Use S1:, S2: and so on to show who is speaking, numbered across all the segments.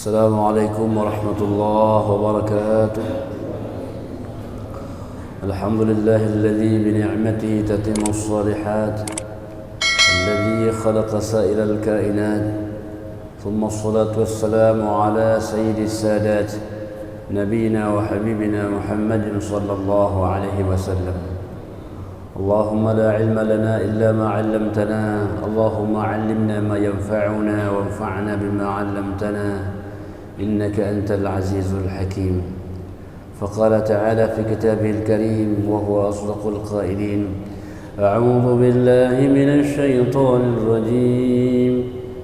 S1: السلام عليكم ورحمة الله وبركاته. الحمد لله الذي بنعمته تتم الصالحات، الذي خلق سائر الكائنات، ثم الصلاة والسلام على سيد السادات نبينا وحبيبنا محمد صلى الله عليه وسلم. اللهم لا علم لنا إلا ما علمتنا، اللهم علمنا ما ينفعنا وانفعنا بما علمتنا، إنك أنت العزيز الحكيم. فقال تعالى في كتابه الكريم وهو أصدق القائلين: أعوذ بالله من الشيطان الرجيم،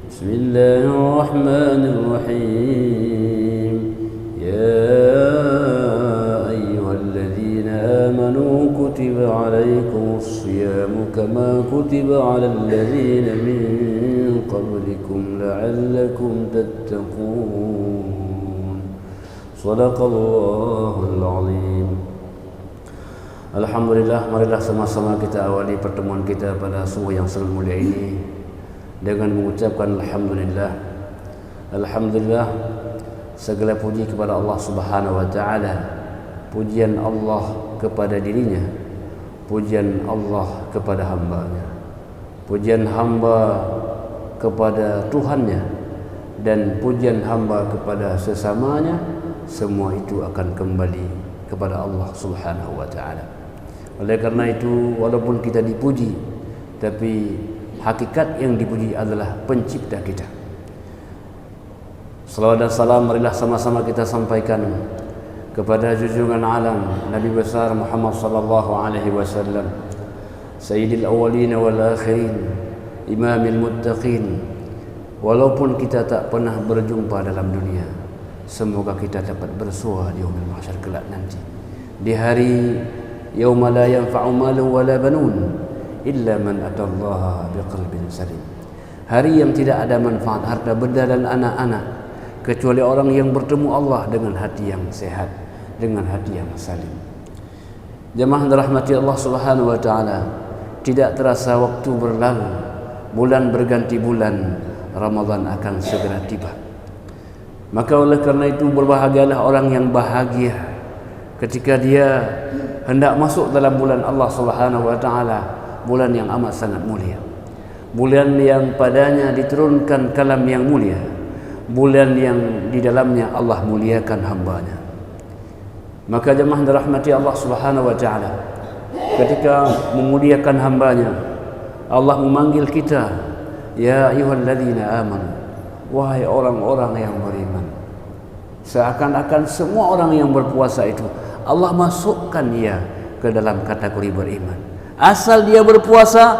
S1: بسم الله الرحمن الرحيم. يا أيها الذين آمنوا كتب عليكم الصيام كما كتب على الذين من قبلكم لعلكم تتقون. صدق الله العظيم. Alhamdulillah, marilah sama-sama kita awali pertemuan kita pada subuh yang sangat mulia ini dengan mengucapkan Alhamdulillah. Alhamdulillah, segala puji kepada Allah Subhanahu wa Ta'ala. Pujian Allah kepada dirinya, pujian Allah kepada hambanya, pujian hamba kepada Tuhannya, dan pujian hamba kepada sesamanya. Semua itu akan kembali kepada Allah Subhanahu wa Ta'ala. Oleh karena itu, walaupun kita dipuji, tapi hakikat yang dipuji adalah pencipta kita. Salawat dan salam marilah sama-sama kita sampaikan kepada junjungan alam Nabi besar Muhammad sallallahu alaihi wasallam, Sayyidil awwalin wal akhirin, Imamil muttaqin. Walaupun kita tak pernah berjumpa dalam dunia, semoga kita dapat bersua di yaumil mahsyar kelak nanti, di hari yauma la yanfa'u malun wala banun illa man atallaha biqalbin salim. Hari yang tidak ada manfaat harta benda dan anak-anak kecuali orang yang bertemu Allah dengan hati yang sehat, dengan hati yang salim. Jemaah dirahmati Allah Subhanahu wa Ta'ala, tidak terasa waktu berlalu, bulan berganti bulan, Ramadan akan segera tiba. Maka oleh karena itu, berbahagialah orang yang bahagia ketika dia hendak masuk dalam bulan Allah Subhanahu wa Ta'ala, bulan yang amat sangat mulia, bulan yang padanya diturunkan kalam yang mulia, bulan yang di dalamnya Allah muliakan hambanya. Maka jemaah dirahmati Allah Subhanahu wa Ta'ala, ketika memuliakan hambanya, Allah memanggil kita, ya ayyuhalladzina amanu, wahai orang-orang yang beriman. Seakan-akan semua orang yang berpuasa itu Allah masukkan dia ke dalam kategori beriman. Asal dia berpuasa,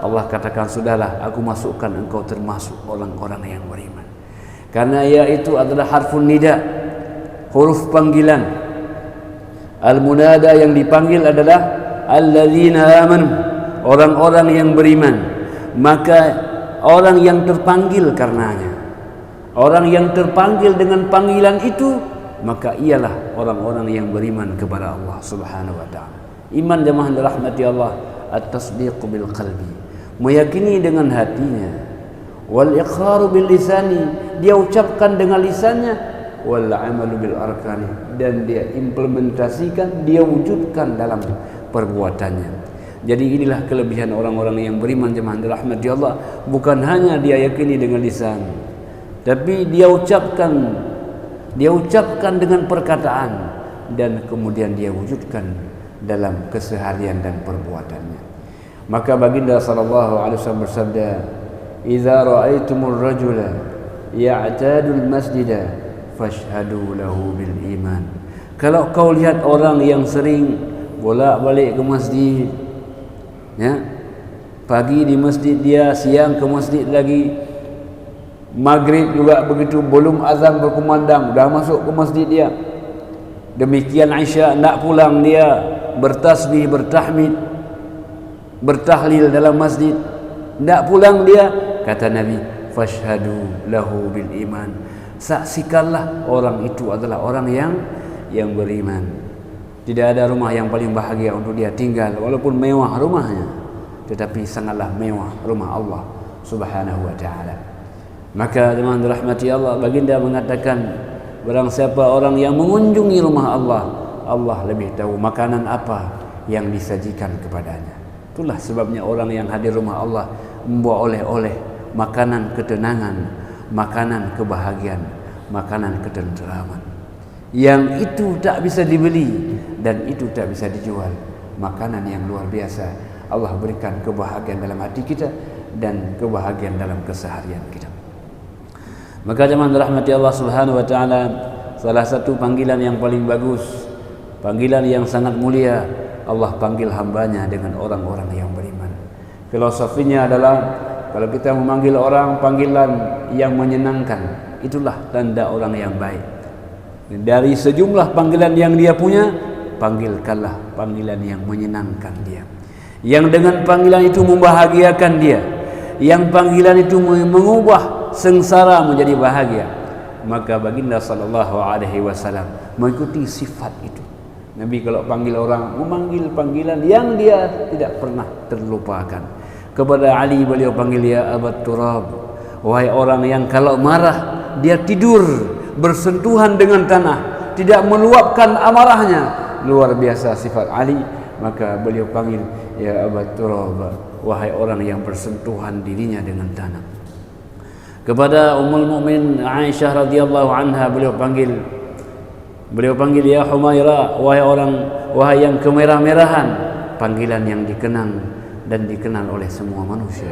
S1: Allah katakan, sudahlah, aku masukkan engkau termasuk orang-orang yang beriman. Karena ya itu adalah harfun nida, huruf panggilan. Al-munada yang dipanggil adalah alladzina amanu, orang-orang yang beriman. Maka orang yang terpanggil karenanya, orang yang terpanggil dengan panggilan itu, maka ialah orang-orang yang beriman kepada Allah Subhanahu wa Ta'ala. Iman jemaah dirahmati Allah, at-tasdiq bil qalbi, meyakini dengan hatinya, wal iqraru bil lisani, dia ucapkan dengan lisannya, wal amalu bil arkani, dan dia implementasikan, dia wujudkan dalam perbuatannya. Jadi inilah kelebihan orang-orang yang beriman jemaah dirahmati Allah. Bukan hanya dia yakini dengan lisan, tapi dia ucapkan dengan perkataan, dan kemudian dia wujudkan dalam keseharian dan perbuatannya. Maka baginda sallallahu alaihi wasallam bersabda, "Idza ra'aitumur rajula ya'tadul masjida fashhadu lahu bil iman." Kalau kau lihat orang yang sering bolak-balik ke masjid, ya, pagi di masjid dia, siang ke masjid lagi, maghrib juga begitu, belum azan berkumandang dah masuk ke masjid dia, demikian isya nak pulang dia bertasbih, bertahmid, bertahlil dalam masjid, nak pulang dia, kata Nabi, fashhadu lahu bil iman, saksikanlah orang itu adalah orang yang beriman. Tidak ada rumah yang paling bahagia untuk dia tinggal, walaupun mewah rumahnya, tetapi sangatlah mewah rumah Allah Subhanahu wa Ta'ala. Maka jemaah dirahmati Allah, baginda mengatakan, barang siapa orang yang mengunjungi rumah Allah, Allah lebih tahu makanan apa yang disajikan kepadanya. Itulah sebabnya orang yang hadir rumah Allah membawa oleh-oleh, makanan ketenangan, makanan kebahagiaan, makanan ketenteraman. Yang itu tak bisa dibeli dan itu tak bisa dijual. Makanan yang luar biasa. Allah berikan kebahagiaan dalam hati kita dan kebahagiaan dalam keseharian kita. Maka jemaah rahmati Allah Subhanahu wa taala, salah satu panggilan yang paling bagus, panggilan yang sangat mulia, Allah panggil hambanya dengan orang-orang yang beriman. Filosofinya adalah kalau kita memanggil orang panggilan yang menyenangkan, itulah tanda orang yang baik. Dari sejumlah panggilan yang dia punya, panggilkanlah panggilan yang menyenangkan dia, yang dengan panggilan itu membahagiakan dia, yang panggilan itu mengubah sengsara menjadi bahagia. Maka baginda sallallahu alaihi wasallam mengikuti sifat itu. Nabi kalau panggil orang, memanggil panggilan yang dia tidak pernah terlupakan. Kepada Ali beliau panggil, ya Abat Turab, wahai orang yang kalau marah dia tidur bersentuhan dengan tanah, tidak meluapkan amarahnya. Luar biasa sifat Ali. Maka beliau panggil, ya Abat Turab, wahai orang yang bersentuhan dirinya dengan tanah. Kepada Ummul Mukminin Aisyah radhiyallahu anha beliau panggil, ya Humaira, wahai yang kemerah-merahan, panggilan yang dikenang dan dikenal oleh semua manusia.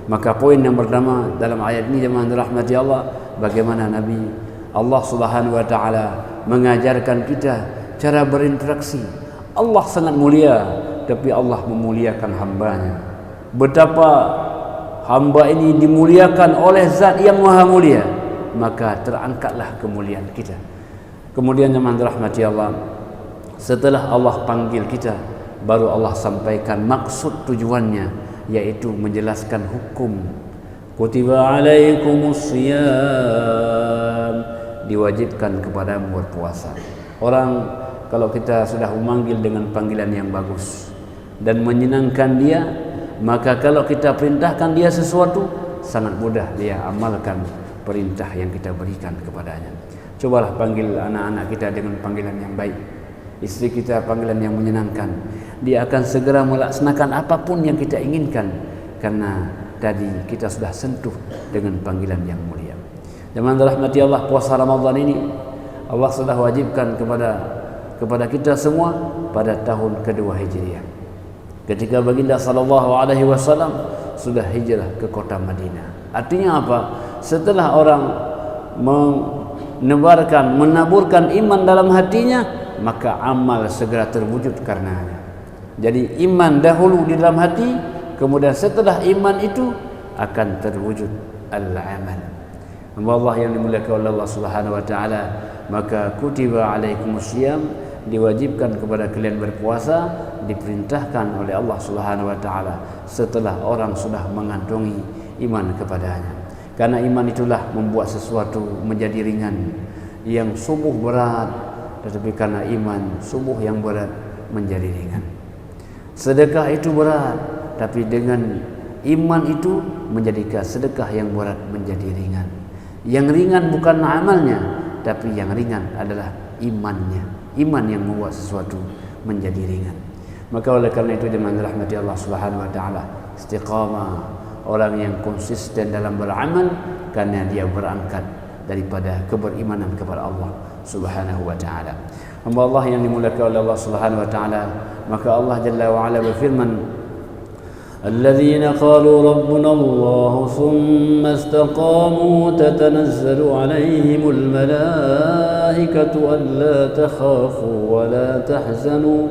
S1: Maka poin yang pertama dalam ayat ini jemaah rahmati Allah, bagaimana Nabi Allah Subhanahu wa taala mengajarkan kita cara berinteraksi. Allah sangat mulia, tapi Allah memuliakan hambanya. Betapa hamba ini dimuliakan oleh zat yang maha mulia, maka terangkatlah kemuliaan kita. Kemudian jemaah rahmati Allah, setelah Allah panggil kita, baru Allah sampaikan maksud tujuannya, yaitu menjelaskan hukum. Kutiba alaikumus shiyam, diwajibkan kepadamu berpuasa. Orang kalau kita sudah memanggil dengan panggilan yang bagus dan menyenangkan dia, maka kalau kita perintahkan dia sesuatu, sangat mudah dia amalkan perintah yang kita berikan kepadanya. Cobalah panggil anak-anak kita dengan panggilan yang baik, istri kita panggilan yang menyenangkan, dia akan segera melaksanakan apapun yang kita inginkan, karena tadi kita sudah sentuh dengan panggilan yang mulia. Jemaah rahmati Allah, puasa Ramadan ini Allah sudah wajibkan kepada kita semua pada tahun kedua Hijriah, ketika baginda sallallahu alaihi wasallam sudah hijrah ke kota Madinah. Artinya apa? Setelah orang menaburkan iman dalam hatinya, maka amal segera terwujud karenanya. Jadi iman dahulu di dalam hati, kemudian setelah iman itu akan terwujud al-amal. Allah yang dimuliakan oleh Allah Subhanahu wa taala, maka kutiba alaikumusiyam, diwajibkan kepada kalian berpuasa, diperintahkan oleh Allah Subhanahu wa taala setelah orang sudah mengantongi iman kepadanya. Karena iman itulah membuat sesuatu menjadi ringan. Yang sungguh berat, tetapi karena iman sungguh yang berat menjadi ringan. Sedekah itu berat, tapi dengan iman itu menjadikan sedekah yang berat menjadi ringan. Yang ringan bukan amalnya, tapi yang ringan adalah imannya. Iman yang membuat sesuatu menjadi ringan. Maka oleh karena itu jemaah rahmati Allah Subhanahu wa taala, istiqamah, orang yang konsisten dalam beramal, karena dia berangkat daripada keberimanan kepada Allah Subhanahu wa taala. Hamba Allah yang dimuliakan oleh Allah Subhanahu wa taala, maka Allah Jalla wa Ala berfirman, الذين قالوا ربنا الله ثم استقاموا تتنزل عليهم الملائكة ألا تخافوا ولا تحزنوا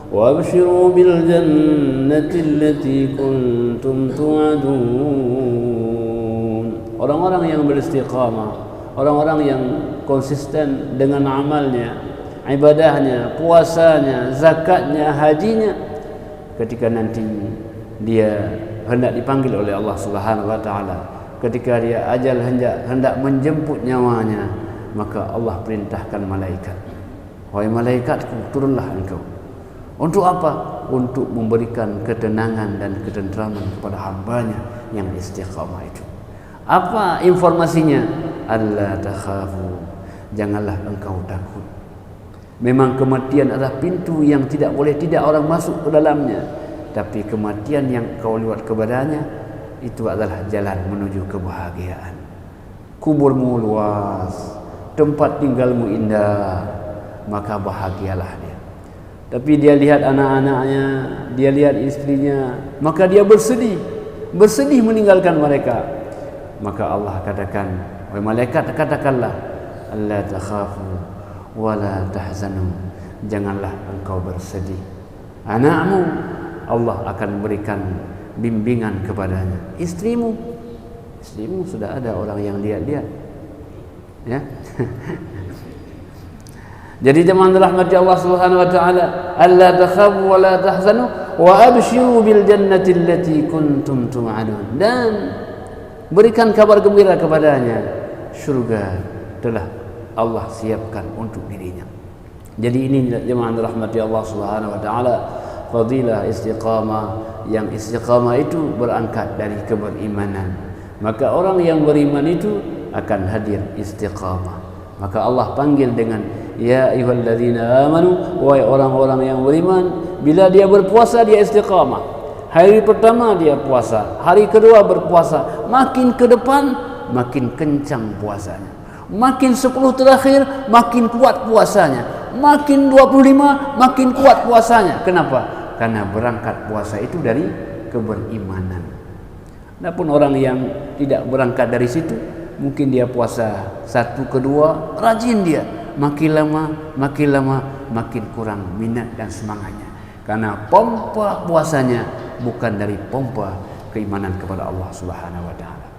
S1: وابشروا بالجنة التي كنتم توعدون. Orang-orang yang beristiqamah, orang-orang yang konsisten dengan amalnya, ibadahnya, puasanya, zakatnya, hajinya, ketika nanti dia hendak dipanggil oleh Allah Subhanahu wa taala, ketika dia ajal hendak menjemput nyawanya, maka Allah perintahkan malaikat, wahai malaikatku, turunlah engkau. Untuk apa? Untuk memberikan ketenangan dan ketenteraman kepada hambanya yang istiqamah itu. Apa informasinya? Alla takhafu, janganlah engkau takut. Memang kematian adalah pintu yang tidak boleh tidak orang masuk ke dalamnya, tapi kematian yang kau lewat kepadanya itu adalah jalan menuju kebahagiaan. Kuburmu luas, tempat tinggalmu indah, maka bahagialah dia. Tapi dia lihat anak-anaknya, dia lihat istrinya, maka dia bersedih meninggalkan mereka. Maka Allah katakan, wahai malaikat, katakanlah, alla takhafu wala tahzanu, janganlah engkau bersedih. Anakmu Allah akan berikan bimbingan kepadanya. Istrimu sudah ada orang yang lihat-lihat, ya. Jadi teman rahmati Allah Subhanahu wa taala, alla takhafu wala tahzanu wa abshiru bil jannati allati kuntum tu'adun, dan berikan kabar gembira kepadanya, surga telah Allah siapkan untuk dirinya. Jadi ini jemaah rahmati Allah Subhanahu wa taala, fadilah istiqamah, yang istiqamah itu berangkat dari keberimanan. Maka orang yang beriman itu akan hadir istiqamah. Maka Allah panggil dengan ya ayyuhalladzina amanu, wahai orang-orang yang beriman. Bila dia berpuasa dia istiqamah. Hari pertama dia puasa, hari kedua berpuasa, makin ke depan makin kencang puasanya, makin 10 terakhir makin kuat puasanya, makin 25 makin kuat puasanya. Kenapa? Karena berangkat puasa itu dari keberimanan. Adapun orang yang tidak berangkat dari situ, mungkin dia puasa 1 kedua rajin dia, makin lama makin kurang minat dan semangatnya, karena pompa puasanya bukan dari pompa keimanan kepada Allah Subhanahu wa taala.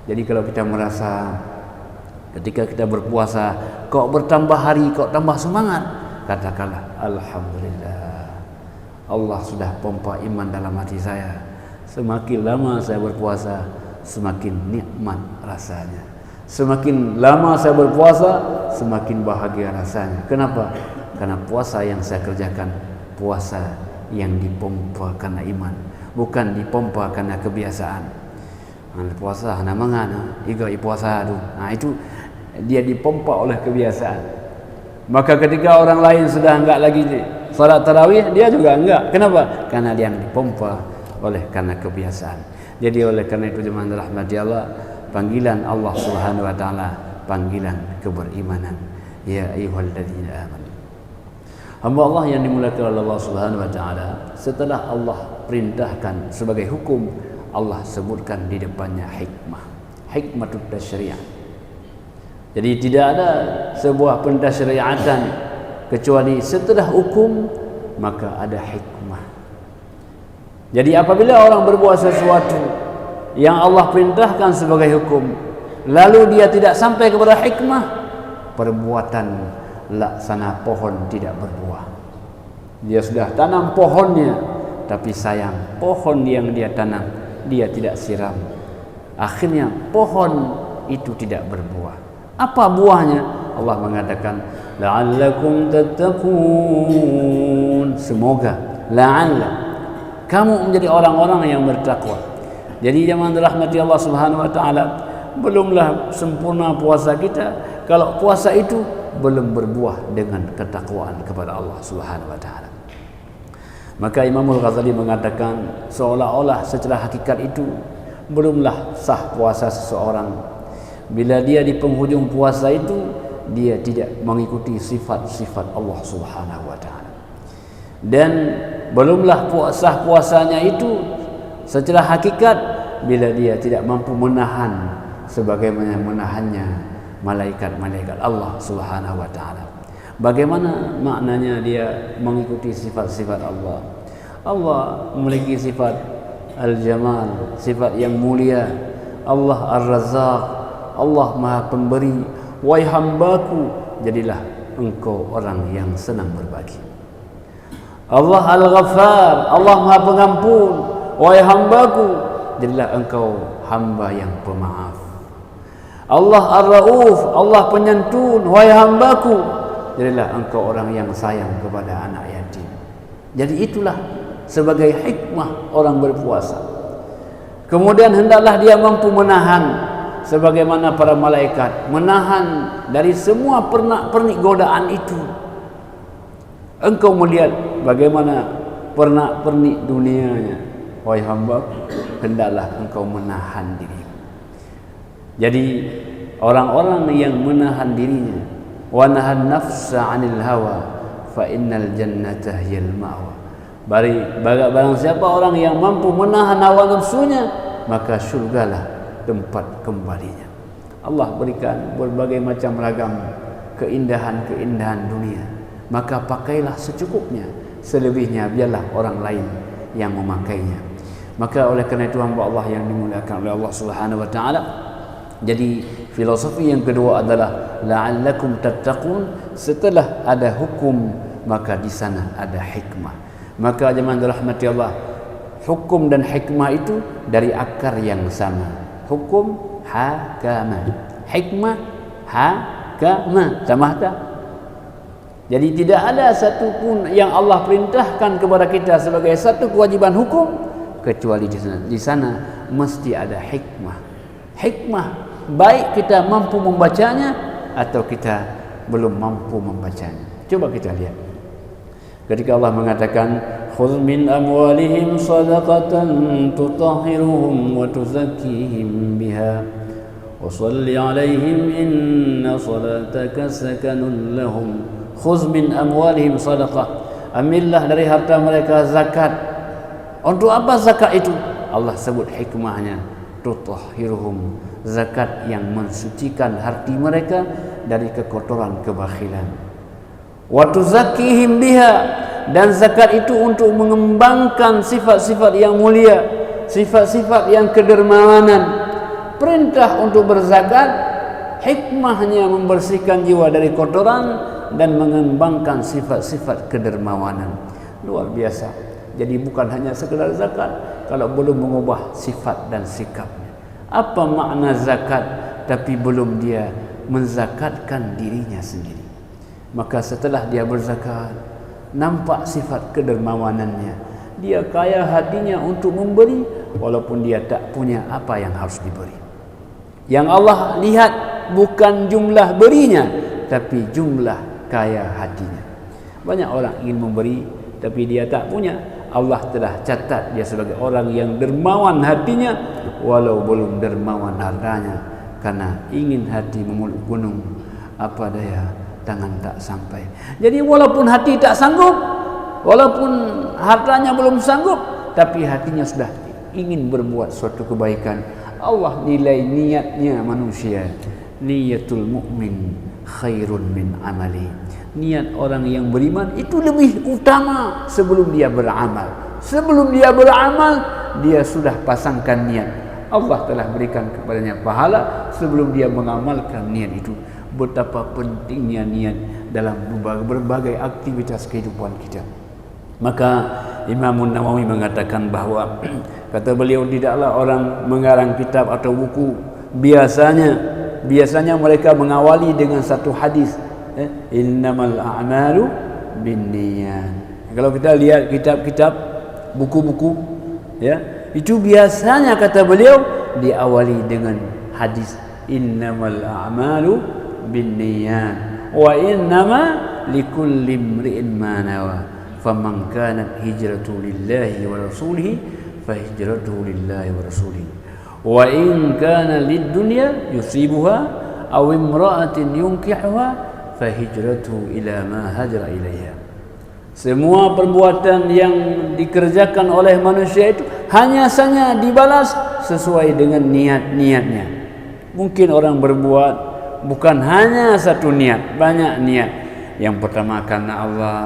S1: Jadi kalau kita merasa ketika kita berpuasa kok bertambah hari, kok tambah semangat, katakanlah alhamdulillah, Allah sudah pompa iman dalam hati saya. Semakin lama saya berpuasa, semakin nikmat rasanya. Semakin lama saya berpuasa, semakin bahagia rasanya. Kenapa? Karena puasa yang saya kerjakan puasa yang dipompa karena iman, bukan dipompa karena kebiasaan. Puasa hana mangana, iga puasa tu. Itu dia dipompa oleh kebiasaan. Maka ketika orang lain sudah enggak lagi salat tarawih, dia juga enggak. Kenapa? Karena dia dipompa oleh karena kebiasaan. Jadi oleh karena itu jemaah rahmati Allah, panggilan Allah Subhanahu wa taala panggilan keberimanan. Ya ayyuhalladzina amanu. Hamba Allah yang dimuliakan oleh Allah Subhanahu wa taala, setelah Allah perintahkan sebagai hukum, Allah sebutkan di depannya hikmah, hikmatut tasyri'. Jadi tidak ada sebuah pentasyri'atan kecuali setelah hukum maka ada hikmah. Jadi apabila orang berbuat sesuatu yang Allah perintahkan sebagai hukum, lalu dia tidak sampai kepada hikmah, perbuatan laksana pohon tidak berbuah. Dia sudah tanam pohonnya, tapi sayang pohon yang dia tanam dia tidak siram. Akhirnya pohon itu tidak berbuah. Apa buahnya? Allah mengatakan la'allakum tattaqun, semoga, la'alla kamu menjadi orang-orang yang bertakwa. Jadi jemaah rahmati Allah Subhanahu wa taala, belumlah sempurna puasa kita kalau puasa itu belum berbuah dengan ketakwaan kepada Allah Subhanahu wa taala. Maka Imamul Ghazali mengatakan seolah-olah secara hakikat itu belumlah sah puasa seseorang bila dia di penghujung puasa itu dia tidak mengikuti sifat-sifat Allah Subhanahu wa taala. Dan belumlah sah puasanya itu secara hakikat bila dia tidak mampu menahan sebagaimana menahannya malaikat-malaikat Allah Subhanahu wa taala. Bagaimana maknanya dia mengikuti sifat-sifat Allah? Allah memiliki sifat al-jamal, sifat yang mulia. Allah ar-razzaq, Allah Maha Pemberi. Wahai hambaku, jadilah engkau orang yang senang berbagi. Allah al-ghaffar, Allah Maha Pengampun. Wahai hambaku, jadilah engkau hamba yang pemaaf. Allah ar-rauf, Allah penyantun. Wahai hambaku, jadilah engkau orang yang sayang kepada anak yatim. Jadi itulah sebagai hikmah orang berpuasa. Kemudian hendaklah dia mampu menahan sebagaimana para malaikat menahan dari semua pernak-pernik godaan itu. Engkau melihat bagaimana pernak-pernik dunianya, wahai hamba, hendaklah engkau menahan diri. Jadi orang-orang yang menahan dirinya, wa nahan nafsa 'anil hawa, fa innal jannata hiyal ma'wa. Barang siapa orang yang mampu menahan hawa nafsunya, maka syurgalah tempat kembalinya. Allah berikan berbagai macam ragam keindahan-keindahan dunia, maka pakailah secukupnya, selebihnya biarlah orang lain yang memakainya. Maka oleh kerana itu hamba Allah yang dimuliakan oleh Allah Subhanahu wa taala, jadi filosofi yang kedua adalah la'allakum tattaqun. Setelah ada hukum, maka di sana ada hikmah. Maka jemaah dirahmati Allah, hukum dan hikmah itu dari akar yang sama. Hukum hakama, hikmah hakama, sama tak? Jadi tidak ada satu pun yang Allah perintahkan kepada kita sebagai satu kewajiban hukum kecuali di sana. Di sana mesti ada hikmah. Hikmah baik kita mampu membacanya atau kita belum mampu membacanya. Coba kita lihat. Ketika Allah mengatakan khudh min amwalihim sadaqatan tutahhiruhum wa tuzakkihim biha wa shalli 'alaihim inna salataka sakanun lahum. Khudh min amwalihim sadaqah, ambillah dari harta mereka zakat. Untuk apa zakat itu? Allah sebut hikmahnya, tutahhiruhum, zakat yang mensucikan hati mereka dari kekotoran kebakhilan. Wa tuzakkihim biha, dan zakat itu untuk mengembangkan sifat-sifat yang mulia, sifat-sifat yang kedermawanan. Perintah untuk berzakat, hikmahnya membersihkan jiwa dari kotoran dan mengembangkan sifat-sifat kedermawanan. Luar biasa. Jadi bukan hanya sekedar zakat kalau belum mengubah sifat dan sikapnya. Apa makna zakat tapi belum dia menzakatkan dirinya sendiri? Maka setelah dia berzakat, nampak sifat kedermawanannya. Dia kaya hatinya untuk memberi walaupun dia tak punya apa yang harus diberi. Yang Allah lihat bukan jumlah berinya, tapi jumlah kaya hatinya. Banyak orang ingin memberi tapi dia tak punya. Allah telah catat dia sebagai orang yang dermawan hatinya walau belum dermawan hartanya. Karena ingin hati memuluk gunung, apa daya tangan tak sampai. Jadi walaupun hati tak sanggup, walaupun hartanya belum sanggup, tapi hatinya sudah ingin berbuat suatu kebaikan. Allah nilai niatnya manusia. Niyatul mu'min khairun min amali. Niat orang yang beriman itu lebih utama sebelum dia beramal. Sebelum dia beramal, dia sudah pasangkan niat. Allah telah berikan kepadanya pahala sebelum dia mengamalkan niat itu. Betapa pentingnya niat dalam berbagai aktivitas kehidupan kita. Maka Imam Nawawi mengatakan bahawa kata beliau, tidaklah orang mengarang kitab atau buku biasanya mereka mengawali dengan satu hadis, innamal a'malu binniyat. Kalau kita lihat kitab-kitab, buku-buku, ya, itu biasanya kata beliau diawali dengan hadis innamal a'malu binniyat wa innama likulli imri'in ma nawa faman kanat hijratuhu lillahi wa rasulihi fa hijratuhu lillahi wa rasulihi wa in kana lid-dunya yusibuha aw imra'atin yunkihuha fa hijratuhu ila ma hajara ilaiha. Semua perbuatan yang dikerjakan oleh manusia itu hanya saja dibalas sesuai dengan niat-niatnya. Mungkin orang berbuat bukan hanya satu niat, banyak niat. Yang pertama karena Allah,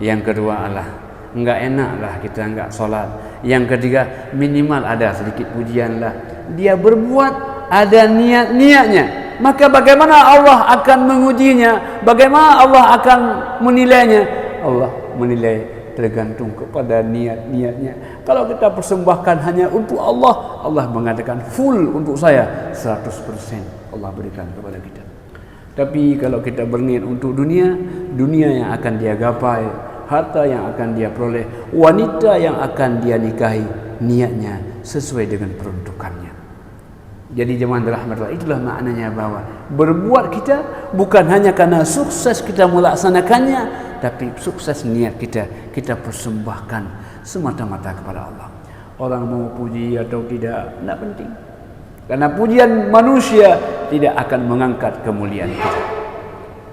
S1: yang kedua Allah, enggak enaklah kita enggak solat, yang ketiga minimal ada sedikit pujian lah. Dia berbuat ada niat-niatnya. Maka bagaimana Allah akan mengujinya? Bagaimana Allah akan menilainya? Allah menilai tergantung kepada niat-niatnya. Kalau kita persembahkan hanya untuk Allah, Allah mengatakan full untuk saya, 100% Allah berikan kepada kita. Tapi kalau kita berniat untuk dunia, dunia yang akan dia gapai, harta yang akan dia peroleh, wanita yang akan dia nikahi, niatnya sesuai dengan peruntukannya. Jadi jemaah rahmatullah, itulah maknanya bahwa berbuat kita bukan hanya karena sukses kita melaksanakannya, tapi sukses niat kita persembahkan semata-mata kepada Allah. Orang mau puji atau tidak penting. Karena pujian manusia tidak akan mengangkat kemuliaan kita.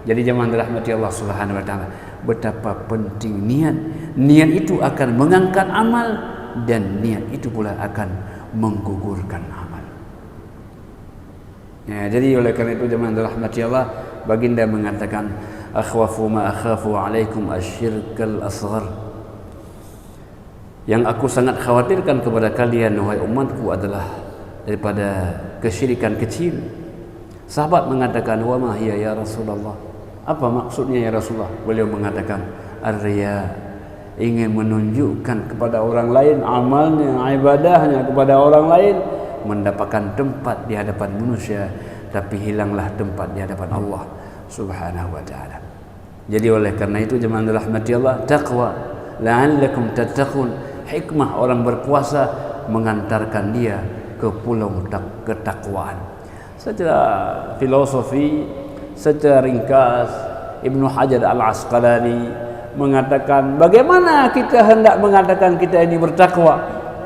S1: Jadi jemaah rahmati Allah Subhanahu wa taala, betapa penting niat. Niat itu akan mengangkat amal, dan niat itu pula akan menggugurkan amal. Ya, jadi oleh karena itu jemaah rahmati Allah, baginda mengatakan, akhwafu ma akhafu alaikum asyirkal asghar. Yang aku sangat khawatirkan kepada kalian wahai umatku adalah daripada kesyirikan kecil. Sahabat mengatakan, wa ma hiya ya Rasulullah? Apa maksudnya ya Rasulullah? Beliau mengatakan, ar-riya, ingin menunjukkan kepada orang lain amalnya, ibadahnya kepada orang lain, mendapatkan tempat di hadapan manusia, tapi hilanglah tempat di hadapan Allah Subhanahu wa taala. Jadi oleh karena itu jemaah rahmati Allah, taqwa la'allakum tattaqun. Hikmah orang berpuasa mengantarkan dia ke pulau ketakwaan. Secara filosofi, secara ringkas, Ibnu Hajar Al-Asqalani mengatakan, bagaimana kita hendak mengatakan kita ini bertakwa?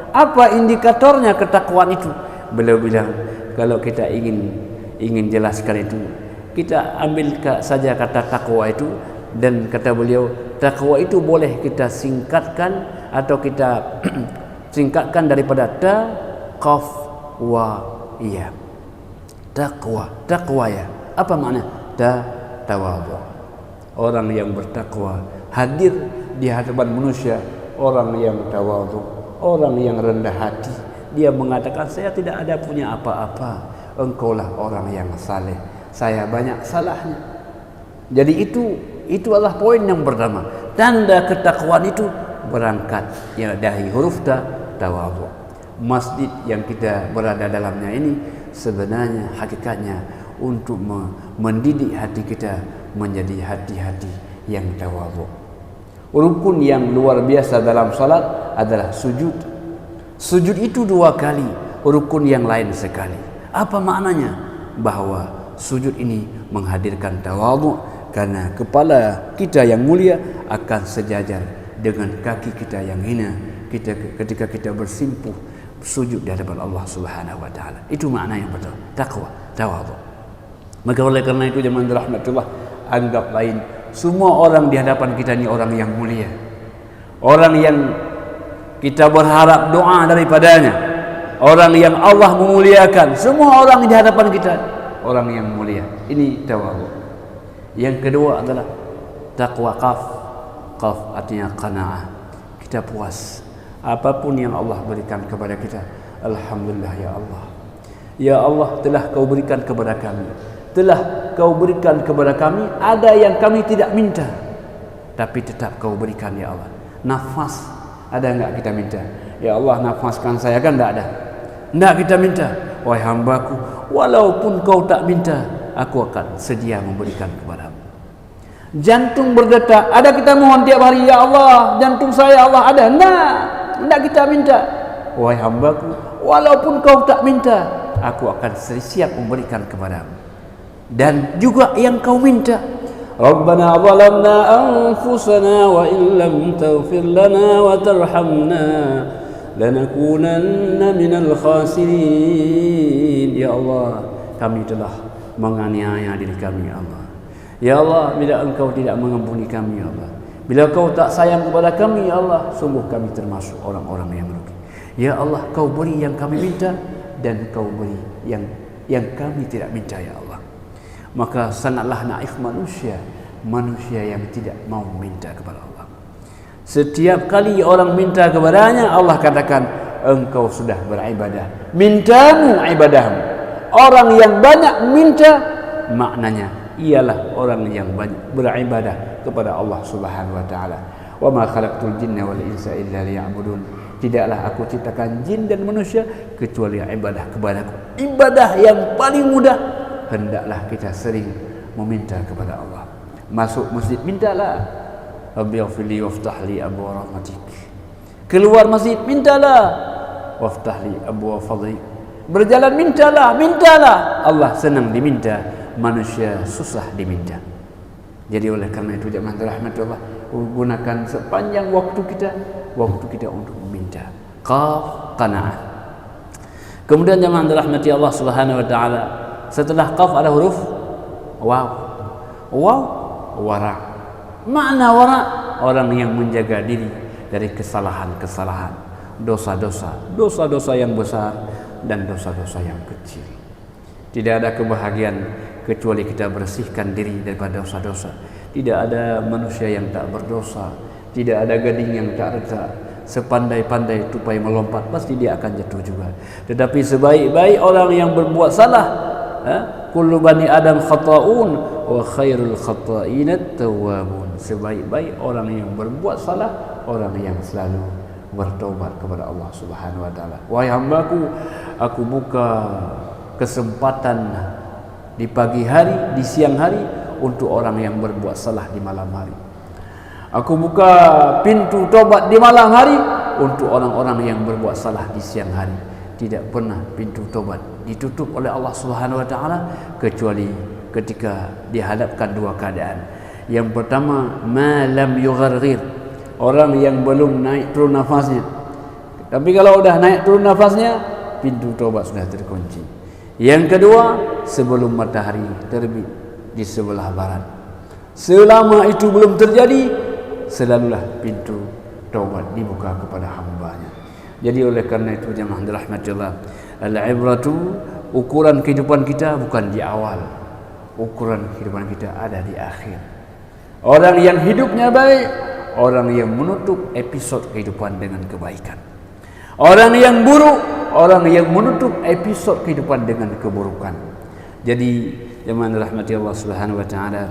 S1: Apa indikatornya ketakwaan itu? Beliau bilang, kalau kita ingin jelaskan itu, kita ambil saja kata takwa itu, dan kata beliau, takwa itu boleh kita singkatkan atau kita singkatkan daripada ta, qaf, wa, ya. Takwa ya. Apa makna? Tawadhu. Orang yang bertakwa hadir di hadapan manusia, orang yang tawadhu, orang yang rendah hati. Dia mengatakan, saya tidak ada punya apa-apa, engkaulah orang yang saleh, saya banyak salahnya. Jadi itu adalah poin yang pertama. Tanda ketakwaan itu berangkat ya dari huruf tawadhu. Masjid yang kita berada dalamnya ini sebenarnya hakikatnya untuk mendidik hati kita menjadi hati-hati yang tawadhu. Rukun yang luar biasa dalam salat adalah sujud. Sujud itu 2 kali, rukun yang lain sekali. Apa maknanya? Bahwa sujud ini menghadirkan tawadhu, karena kepala kita yang mulia akan sejajar dengan kaki kita yang hina ketika kita bersimpuh sujud di hadapan Allah Subhanahu wa taala. Itu makna yang betul, takwa, tawadhu. Maka oleh karena itu jemaah rahmatullah, anggap lain semua orang di hadapan kita ini orang yang mulia, orang yang kita berharap doa daripadanya, orang yang Allah memuliakan. Semua orang di hadapan kita orang yang mulia. Ini tawadhu. Yang kedua adalah taqwa, qaf artinya qanaah. Kita puas apapun yang Allah berikan kepada kita. Alhamdulillah ya Allah. Ya Allah, telah kau berikan kepada kami. Telah kau berikan kepada kami, ada yang kami tidak minta, tapi tetap kau berikan ya Allah. Nafas, ada enggak kita minta? Ya Allah, nafaskan saya, kan enggak ada. Enggak kita minta. Wahai hambaku, walaupun kau tak minta, aku akan sedia memberikan kepadamu. Jantung berdetak, ada kita mohon tiap hari, ya Allah, jantung saya Allah ada. Enggak kita minta. Wahai hambaku, walaupun kau tak minta, aku akan siap memberikan kepadamu. Dan juga yang kau minta, Rabbana zalamna anfusana wa illam taghfir lana wa tarhamna lanakunanna minal khasirin. Ya Allah, kami telah menganiaya diri kami ya Allah. Ya Allah, bila engkau tidak mengampuni kami ya Allah, bila kau tak sayang kepada kami ya Allah, sungguh kami termasuk orang-orang yang merugi. Ya Allah, kau beri yang kami minta, dan kau beri yang kami tidak minta ya Allah. Maka sangatlah naif manusia yang tidak mau minta kepada Allah. Setiap kali orang minta kepadanya, Allah katakan, engkau sudah beribadah, mintamu ibadahmu. Orang yang banyak minta, maknanya ialah orang yang banyak beribadah kepada Allah Subhanahu wa taala. Wa ma khalaqtul jinna wal insa illa liya'budun. Tidaklah aku ciptakan jin dan manusia kecuali ibadah kepadaku. Ibadah yang paling mudah, hendaklah kita sering meminta kepada Allah. Masuk masjid, mintalah, Rabbighfirli waftahli abwaab rahmatik. Keluar masjid, mintalah, waftahli abwaab fadlik. Berjalan mintalah. Allah senang diminta, manusia susah diminta. Jadi oleh karena itu jemaah rahmat Allah, gunakan sepanjang waktu kita untuk meminta. Qaf qanaah. Kemudian jemaah rahmati Allah Subhanahu wa taala, setelah qaf ada huruf waw. Waw wara. Makna wara, orang yang menjaga diri dari kesalahan-kesalahan, dosa-dosa yang besar dan dosa-dosa yang kecil. Tidak ada kebahagiaan kecuali kita bersihkan diri daripada dosa-dosa. Tidak ada manusia yang tak berdosa, tidak ada gading yang tak retak. Sepandai-pandai tupai melompat, pasti dia akan jatuh juga. Tetapi sebaik-baik orang yang berbuat salah, kullu bani adam khata'un wa khairul khata'inat tawwabun. Sebaik-baik orang yang berbuat salah, orang yang selalu bertaubat kepada Allah Subhanahu wa taala. Wahai hambaku, aku buka kesempatan di pagi hari, di siang hari untuk orang yang berbuat salah di malam hari. Aku buka pintu taubat di malam hari untuk orang-orang yang berbuat salah di siang hari. Tidak pernah pintu taubat ditutup oleh Allah Subhanahu wa taala kecuali ketika dihadapkan dua keadaan. Yang pertama, ma lam yugharghir, orang yang belum naik turun nafasnya. Tapi kalau sudah naik turun nafasnya, pintu taubat sudah terkunci. Yang kedua, sebelum matahari terbit di sebelah barat. Selama itu belum terjadi, selalulah pintu taubat dibuka kepada hamba-Nya. Jadi oleh karena itu jemaah rahmatillah, al-ibratu, ukuran kehidupan kita bukan di awal, ukuran kehidupan kita ada di akhir. Orang yang hidupnya baik, orang yang menutup episode kehidupan dengan kebaikan. Orang yang buruk, orang yang menutup episode kehidupan dengan keburukan. Jadi jemaah rahmati Allah Subhanahu wa taala,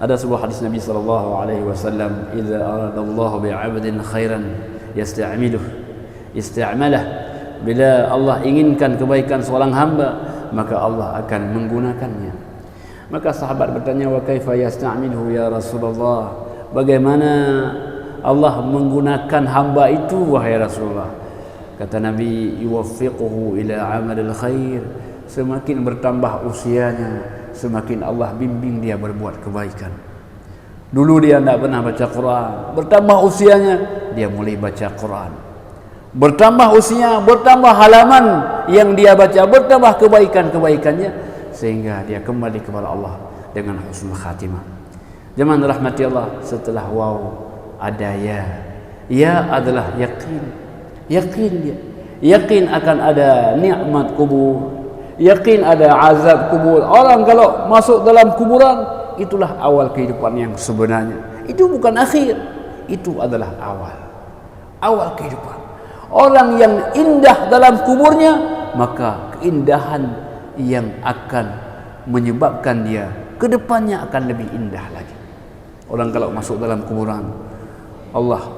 S1: ada sebuah hadis Nabi sallallahu alaihi wasallam, "Idza arada Allah bi'abdin khairan ista'malah." Bila Allah inginkan kebaikan seorang hamba, maka Allah akan menggunakannya. Maka sahabat bertanya, "Wa kaifa yasta'miluhu ya Rasulullah?" Bagaimana Allah menggunakan hamba itu wahai Rasulullah? Kata Nabi, "Yuwaffiquhu ila 'amalil khair." Semakin bertambah usianya, semakin Allah bimbing dia berbuat kebaikan. Dulu dia tidak pernah baca Quran, bertambah usianya dia mulai baca Quran. Bertambah usianya, bertambah halaman yang dia baca, bertambah kebaikan-kebaikannya, sehingga dia kembali kepada Allah dengan husnul khatimah. Jemaah rahmati Allah, setelah waw ada ya. Ya adalah yakin. Yakin dia. Yakin akan ada nikmat kubur. Yakin ada azab kubur. Orang kalau masuk dalam kuburan, itulah awal kehidupan yang sebenarnya. Itu bukan akhir. Itu adalah awal. Awal kehidupan. Orang yang indah dalam kuburnya, maka keindahan yang akan menyebabkan dia ke depannya akan lebih indah lagi. Orang kalau masuk dalam kuburan, Allah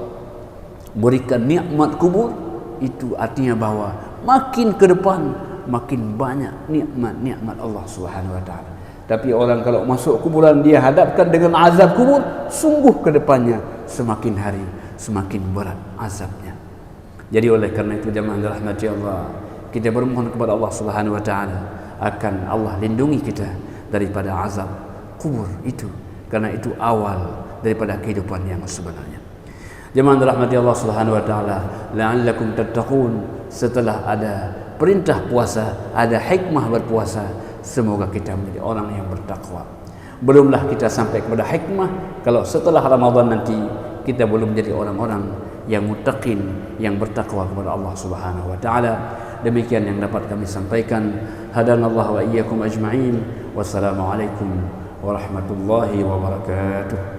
S1: berikan nikmat kubur, itu artinya bahwa makin ke depan makin banyak nikmat-nikmat Allah Subhanahu wa taala. Tapi orang kalau masuk kuburan dia hadapkan dengan azab kubur, sungguh ke depannya semakin hari semakin berat azabnya. Jadi oleh karena itu jemaah rahmati Allah, kita bermohon kepada Allah Subhanahu wa taala akan Allah lindungi kita daripada azab kubur itu, karena itu awal daripada kehidupan yang sebenarnya. Jemaah rahmati Allah Subhanahu wa taala, la'allakum tattaqun, setelah ada perintah puasa, ada hikmah berpuasa, semoga kita menjadi orang yang bertakwa. Belumlah kita sampai kepada hikmah kalau setelah Ramadan nanti kita belum menjadi orang-orang yang muttaqin, yang bertakwa kepada Allah Subhanahu wa taala. Demikian yang dapat kami sampaikan. Hadanallahu wa iyyakum ajma'in. Wassalamualaikum warahmatullahi wabarakatuh.